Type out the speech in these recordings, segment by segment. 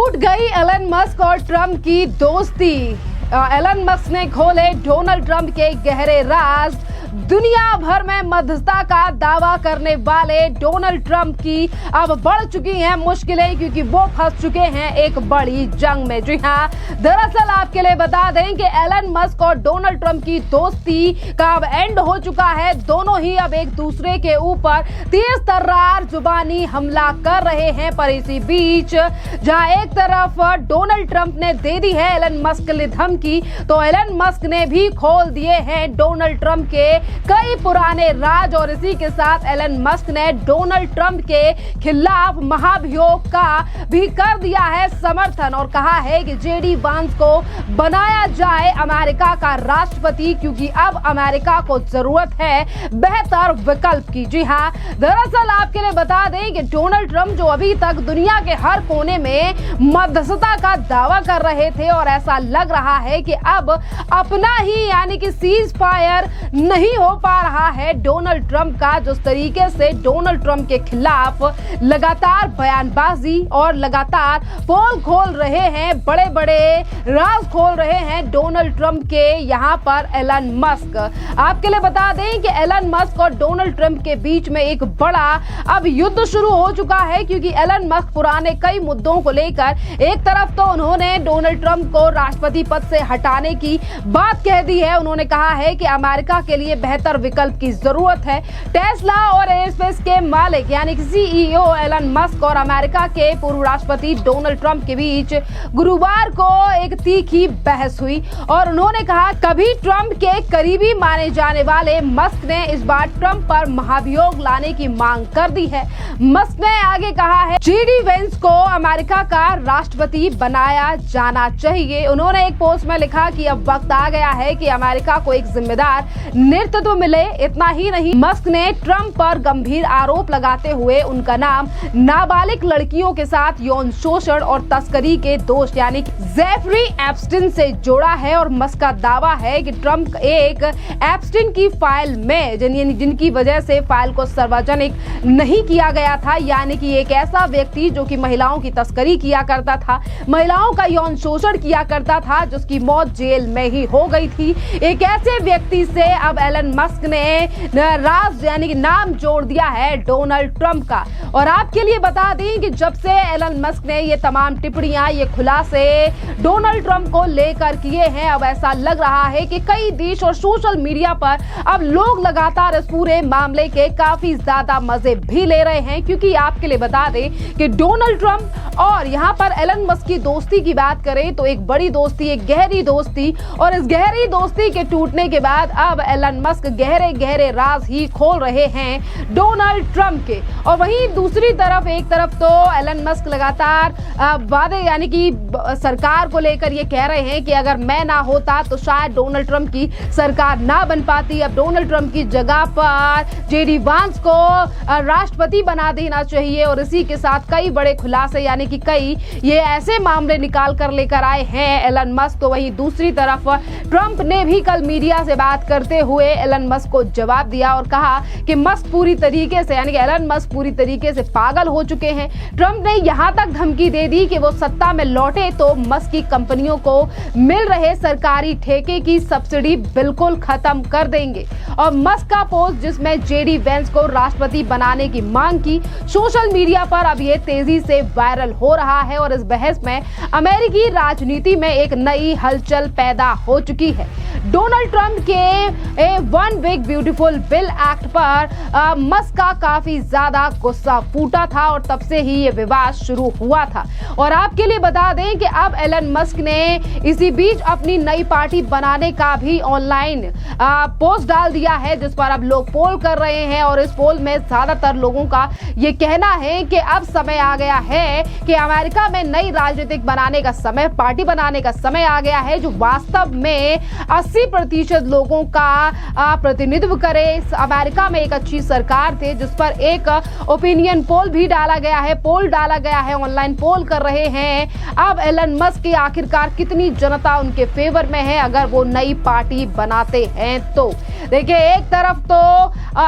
टूट गई Elon Musk और ट्रंप की दोस्ती। एलन मस्क ने खोले डोनाल्ड ट्रंप के गहरे राज। दुनिया भर में मध्यस्थता का दावा करने वाले डोनाल्ड ट्रंप की अब बढ़ चुकी हैं मुश्किलें, क्योंकि वो फंस चुके हैं एक बड़ी जंग में। जी हाँ, दरअसल आपके लिए बता दें कि एलन मस्क और डोनाल्ड ट्रंप की दोस्ती का अब एंड हो चुका है। दोनों ही अब एक दूसरे के ऊपर तेज तर्रार जुबानी हमला कर रहे हैं। पर इसी बीच जहां एक तरफ डोनाल्ड ट्रंप ने दे दी है एलन मस्क के धमकी, तो एलन मस्क ने भी खोल दिए हैं डोनाल्ड ट्रंप के कई पुराने राज। और इसी के साथ एलन मस्क ने डोनाल्ड ट्रंप के खिलाफ महाभियोग का भी कर दिया है समर्थन और कहा है कि जेडी वांस को बनाया जाए अमेरिका का राष्ट्रपति, क्योंकि अब अमेरिका को जरूरत है बेहतर विकल्प की। जी हाँ, दरअसल आपके लिए बता दें कि डोनाल्ड ट्रंप जो अभी तक दुनिया के हर कोने में मध्यस्थता का दावा कर रहे थे, और ऐसा लग रहा है कि अब अपना ही यानी कि सीज फायर नहीं हो पा रहा है डोनाल्ड ट्रंप का। जिस तरीके से डोनाल्ड ट्रंप के खिलाफ लगातार बयानबाजी और लगातार पोल खोल रहे हैं, बड़े बड़े राज खोल रहे हैं डोनाल्ड ट्रंप के यहाँ पर एलन मस्क। आपके लिए बता दें कि एलन मस्क और डोनाल्ड ट्रंप के बीच में एक बड़ा अब युद्ध शुरू हो चुका है, क्योंकि एलन मस्क पुराने कई मुद्दों को लेकर एक तरफ तो उन्होंने डोनाल्ड ट्रंप को राष्ट्रपति पद से हटाने की बात कह दी है। उन्होंने कहा है कि अमेरिका के लिए बेहतर विकल्प की जरूरत है। टेस्ला और एयरस्पेस के मालिक यानी कि सीईओ एलन मस्क और अमेरिका के पूर्व राष्ट्रपति डोनाल्ड ट्रंप के बीच गुरुवार को एक तीखी बहस हुई, और उन्होंने कहा कभी ट्रंप के करीबी माने जाने वाले मस्क ने इस बार ट्रंप पर महाभियोग लाने की मांग कर दी है। मस्क ने आगे कहा है जेडी वेंस को अमेरिका का राष्ट्रपति बनाया जाना चाहिए। उन्होंने एक पोस्ट में लिखा कि अब वक्त आ गया है कि अमेरिका को एक जिम्मेदार नेतृत्व मिले। इतना ही नहीं, मस्क ने ट्रंप पर गंभीर आरोप लगाते हुए उनका नाम नाबालिग लड़कियों के साथ यौन शोषण और तस्करी के दोष यानी जेफरी एप्स्टीन से जोड़ा है। और मस्क का दावा है कि ट्रंप एक एप्स्टीन की फाइल में जिनकी वजह से फाइल को सार्वजनिक नहीं किया गया था, यानी कि एक ऐसा व्यक्ति जो कि महिलाओं की तस्करी किया करता था, महिलाओं का यौन शोषण किया करता था, जिसकी मौत जेल में ही हो गई थी, एक ऐसे व्यक्ति से अब एलन मस्क ने राज यानी कि नाम जोड़ दिया है डोनाल्ड ट्रंप का। और आपके लिए बता दें कि जब से एलन मस्क ने ये तमाम टिप्पणियां, ये खुलासे डोनाल्ड ट्रंप को लेकर किए हैं, अब ऐसा लग रहा है कि कई देश और सोशल मीडिया पर अब लोग लगातार इस पूरे मामले के काफी ज्यादा मजे भी ले रहे हैं। क्योंकि आपके लिए बता दें कि डोनाल्ड ट्रंप और यहाँ पर एलन मस्क की दोस्ती की बात करें तो एक बड़ी दोस्ती, एक गहरी दोस्ती, और इस गहरी दोस्ती के टूटने के बाद अब एलन मस्क गहरे गहरे राज ही खोल रहे हैं डोनाल्ड ट्रंप के। और वहीं दूसरी तरफ एक तरफ तो एलन मस्क लगातार वादे यानी कि सरकार को लेकर ये कह रहे हैं कि अगर मैं ना होता तो शायद डोनाल्ड ट्रंप की सरकार ना बन पाती। अब डोनाल्ड ट्रंप की जगह पर जेडी वांस को राष्ट्रपति बना देना चाहिए। और इसी के साथ कई बड़े खुलासे यानी कि कई ये ऐसे मामले निकाल कर लेकर आए हैं एलन मस्क। तो वहीं दूसरी तरफ ट्रंप ने भी कल मीडिया से बात करते हुए एलन मस्क को जवाब दिया और कहा कि मस्क पूरी तरीके से यानी कि एलन मस्क पूरी तरीके से पागल हो चुके हैं। ट्रंप ने यहां तक धमकी दे दी कि वो सत्ता में लौटे तो मस्क की कंपनियों को मिल रहे सरकारी ठेके की सब्सिडी बिल्कुल खत्म कर देंगे। और मस्क का पोस्ट जिसमें जेडी वेंस को राष्ट्रपति बनाने की मांग की, सोशल मीडिया पर अब ये तेजी से वायरल हो रहा है। और इस बहस में अमेरिकी राजनीति में एक नई हलचल पैदा हो चुकी है। डोनाल्ड ट्रंप के one big beautiful bill act पर मस्क का काफी ज्यादा गुस्सा फूटा था, और तब से ही ये विवाद शुरू हुआ था। और आपके लिए बता दें कि अब एलन मस्क ने इसी बीच अपनी नई पार्टी बनाने का भी ऑनलाइन पोस्ट डाल दिया है, जिस पर अब लोग पोल कर रहे हैं। और इस पोल में ज्यादातर लोगों का ये कहना है कि अब समय आ गया है कि अमेरिका में नई राजनीतिक बनाने का समय, पार्टी बनाने का समय आ गया है, जो वास्तव में 80% लोगों का प्रतिनिधित्व करे। अमेरिका में एक अच्छी सरकार थे जिस पर एक ओपिनियन पोल भी डाला गया है, ऑनलाइन पोल कर रहे हैं। अब एलन मस्क की आखिरकार कितनी जनता उनके फेवर में है अगर वो नई पार्टी बनाते हैं तो। देखिए, एक तरफ तो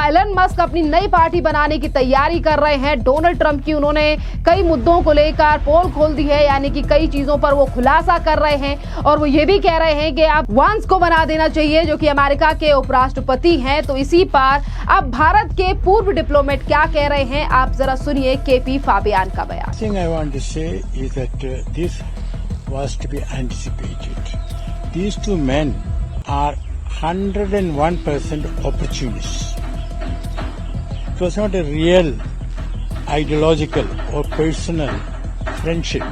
एलन मस्क अपनी नई पार्टी बनाने की तैयारी कर रहे हैं डोनाल्ड ट्रंप की। उन्होंने कई मुद्दों को लेकर पोल खोल दी है, यानी कि कई चीजों पर वो खुलासा कर रहे हैं और वो ये भी कह रहे हैं कि अब वांस को बना देना चाहिए जो कि अमेरिका के उपराष्ट्रपति हैं। तो इसी पर अब भारत के पूर्व डिप्लोमेट क्या कह रहे हैं, आप जरा सुनिए केपी फाबियान का बयान। These two men are 101% opportunists. It was not a real ideological or personal friendship.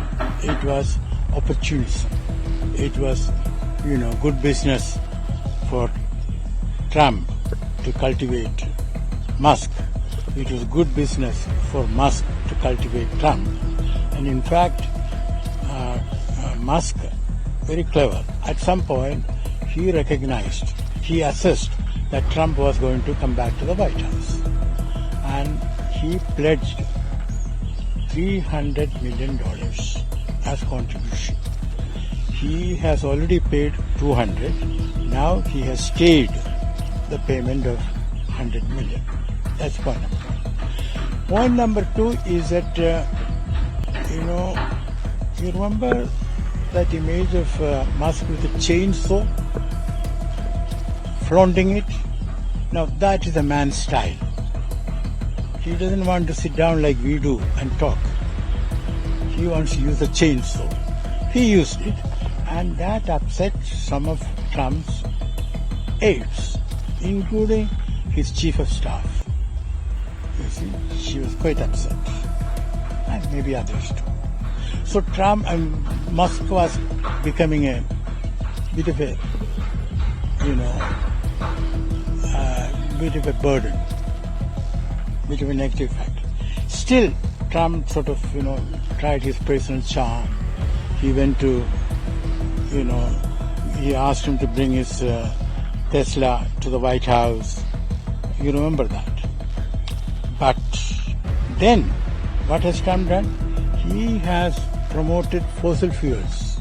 It was opportunism. It was, good business for Trump to cultivate Musk. It was good business for Musk to cultivate Trump. And in fact, Musk, very clever. At some point, he assessed that Trump was going to come back to the White House. And he pledged $300 million as contribution. He has already paid $200. Now he has stayed the payment of $100 million. That's point number one. Point number two is that, you remember that image of Musk with a chainsaw, flaunting it? Now that is a man's style. He doesn't want to sit down like we do and talk. He wants to use a chainsaw. He used it, and that upset some of Trump's aides, including his chief of staff. You see, she was quite upset, and maybe others too. So Trump and Musk was becoming a bit of a, bit of a burden, bit of a negative factor. Still, Trump sort of, tried his personal charm. He went to, he asked him to bring his Tesla to the White House. You remember that. But then, what has Trump done? He has promoted fossil fuels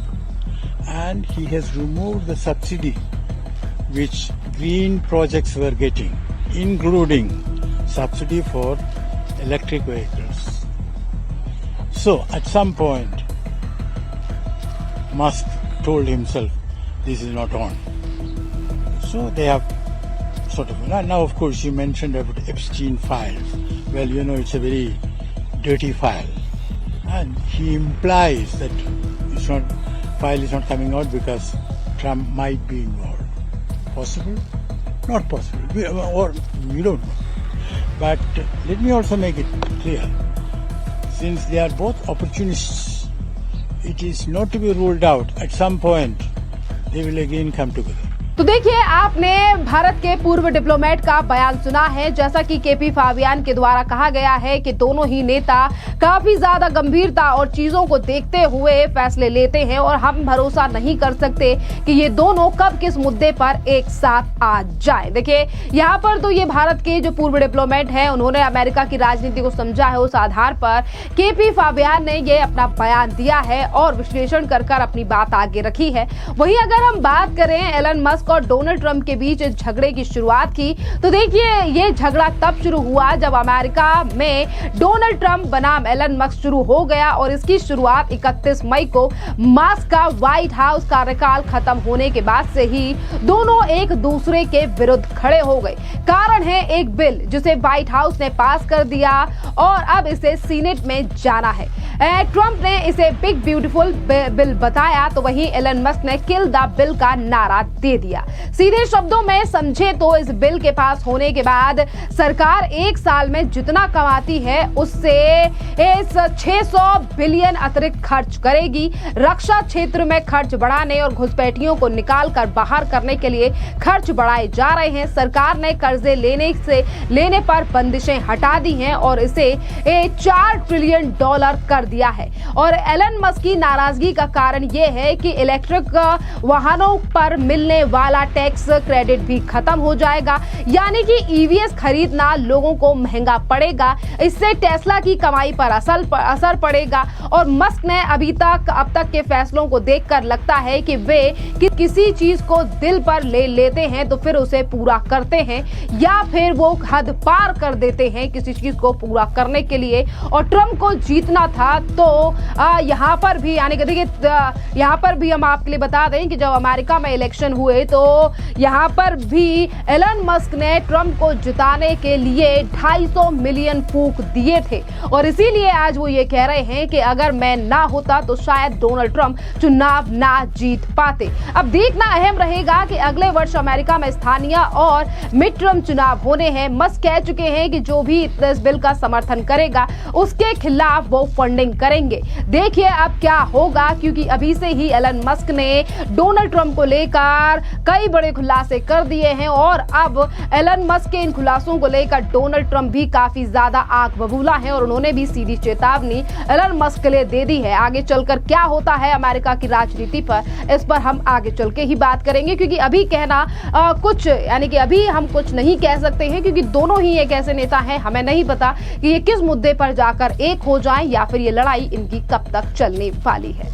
and he has removed the subsidy which green projects were getting, including subsidy for electric vehicles. So at some point, Musk told himself, this is not on. So they have sort of, now of course you mentioned about Epstein files. Well, it's a very dirty file. And he implies that file is not coming out because Trump might be involved. Possible? Not possible. Or we don't know. But let me also make it clear. Since they are both opportunists, it is not to be ruled out. At some point, they will again come together. तो देखिए, आपने भारत के पूर्व diplomat का बयान सुना है। जैसा कि केपी फाबियान के द्वारा कहा गया है कि दोनों ही नेता काफी ज्यादा गंभीरता और चीजों को देखते हुए फैसले लेते हैं और हम भरोसा नहीं कर सकते कि ये दोनों कब किस मुद्दे पर एक साथ आ जाएं। देखिए, यहाँ पर तो ये भारत के जो पूर्व डिप्लोमेट हैं उन्होंने अमेरिका की राजनीति को समझा है। उस आधार पर केपी फाबियान ने ये अपना बयान दिया है और विश्लेषण कर अपनी बात आगे रखी है। वहीं अगर हम बात करें एलन मस्क और डोनाल्ड ट्रंप के बीच इस झगड़े की शुरुआत की, तो देखिए, ये झगड़ा तब शुरू हुआ जब अमेरिका में डोनाल्ड ट्रंप बनाम एलन मस्क शुरू हो गया और इसकी शुरुआत 31 मई को मस्क का व्हाइट हाउस कार्यकाल खत्म होने के बाद से ही दोनों एक दूसरे के विरुद्ध खड़े हो गए। कारण है एक बिल जिसे व्हाइट हाउस ने पास कर दिया और अब इसे सीनेट में जाना है। ट्रंप ने इसे बिग ब्यूटीफुल बिल बताया, तो वहीं एलन मस्क ने किल द बिल का नारा दे दिया। सीधे शब्दों में समझे तो इस बिल के पास होने के बाद सरकार एक साल में जितना कमाती है उससे इस 600 बिलियन अतिरिक्त खर्च करेगी। रक्षा क्षेत्र में खर्च बढ़ाने और घुसपैठियों को निकाल कर बाहर करने के लिए खर्च बढ़ाए जा रहे हैं। सरकार ने कर्जे लेने पर बंदिशें हटा दी हैं और इसे $4 ट्रिलियन कर दिया है। और एलन मस्क की नाराजगी का कारण यह है कि इलेक्ट्रिक वाहनों पर मिलने वाले वाला टैक्स क्रेडिट भी खत्म हो जाएगा, यानी कि ईवीएस खरीदना लोगों को महंगा पड़ेगा। इससे टेस्ला की कमाई पर असर पड़ेगा और मस्क ने अब तक के फैसलों को देखकर लगता है कि वे किसी चीज को दिल पर ले लेते हैं तो फिर उसे पूरा करते हैं, या फिर वो हद पार कर देते हैं किसी चीज को पूरा करने के लिए। और ट्रंप को जीतना था तो यहाँ पर भी, यानी कि देखिए यहाँ पर भी हम आपके लिए बता दें कि जब अमेरिका में इलेक्शन हुए तो यहाँ पर भी एलन मस्क ने ट्रंप को जिताने के लिए 250 मिलियन फूंक दिए थे और इसीलिए आज वो ये कह रहे हैं कि अगर मैं ना होता तो शायद डोनाल्ड ट्रंप चुनाव ना जीत पाते। अब देखना अहम रहेगा कि अगले वर्ष अमेरिका में स्थानीय और मिड टर्म चुनाव होने हैं। मस्क कह चुके हैं कि जो भी इस बिल का समर्थन करेगा उसके खिलाफ वो फंडिंग करेंगे। देखिए अब क्या होगा, क्योंकि अभी से ही एलन मस्क ने डोनाल्ड ट्रंप को लेकर कई बड़े खुलासे कर दिए हैं और अब एलन मस्क के इन खुलासों को लेकर डोनाल्ड ट्रंप भी काफी ज्यादा आग बबूला है और उन्होंने भी सीधी चेतावनी एलन मस्क के लिए दे दी है। आगे चलकर क्या होता है अमेरिका की राजनीति पर, इस पर हम आगे चल के ही बात करेंगे, क्योंकि अभी कहना कुछ, यानी कि अभी हम कुछ नहीं कह सकते हैं, क्योंकि दोनों ही एक ऐसे नेता हैं, हमें नहीं पता कि ये किस मुद्दे पर जाकर एक हो जाएं या फिर ये लड़ाई इनकी कब तक चलने वाली है।